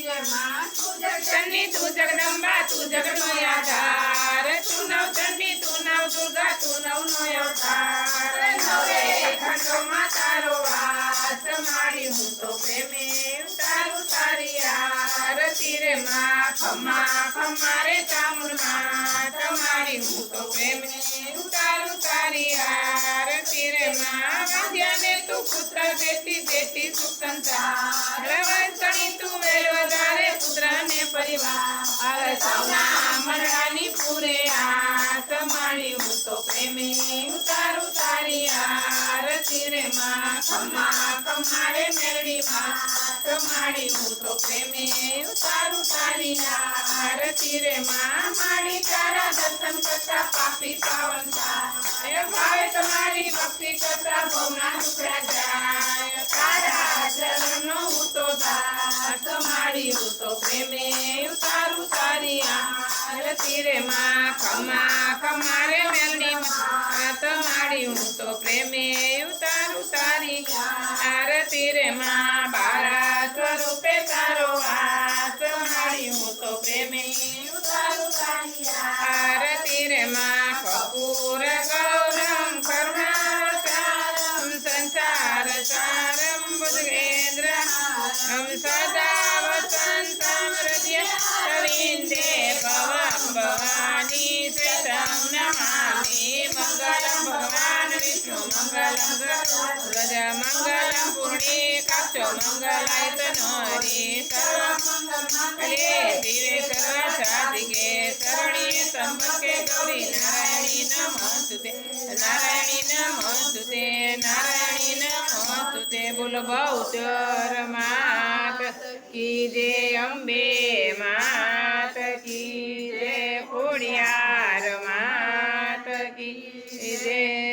चंडी तू जगदंबा तू जगनो आधार तू नव चंडी तू नव दुर्गा तू नव नो अवतार नवे खंडो मा तारो वास मारी हूँ तो प्रेमे उतारू तारी आरती रे माँ खम्मा खम्मा रे चामुंड माँ तुम्हारी हूँ तो प्रेमे उतारू तारी आरती रे माँ वंद्या ने तू पुत्र देती देती सुख संसार वंशनी तू वेल वधारे पुत्र ने परिवार सौना मंडळानी पूरे आस मारी हूँ तो प्रेमे उतारू तारी आरती रे माँ खम्मा खम्मा रे मेरडी माँ तुम्हारी हूँ तो प्रेमे उतारू तारी आरती रे माँ मारी तारा दर्शन करता पापी पावन थाय भावे तुम्हारी भक्ति करता भवना टुकड़ा जाय तारा चरणों हूँ तो दास तुम्हारी हूँ तो प्रेमे उतारू तारी आरती रे माँ खम्मा खम्मा रे मेलनी माँ तुम्हारी हूँ तो प्रेमे उतारू तारी आरती रे माँ बारा स्वरूपे तारो वास तुम्हारी हूँ तो प्रेमे उतारू तारी आरती रे माँ कपूर गौरम करुणावतारम संसार सारम भुजगेंद्र हम सदा वसंतम हृदय रविंदे भवम भवानी श्वेतं नमामि मंगलम भगवान विष्णु मंगलम गरुड़ मंगलम पुण्डरीकाक्ष मंगलायतनो हरि सर्वमंगले शिवे सर्वसाधिके शरण्ये त्र्यंबके गौरी नारायणी नमोस्तुते नारायणी नमोस्तुते नारायणी नमोस्तुते बोल बहुचर मात की जय अंबे मात की जय खोडियार मात की जय।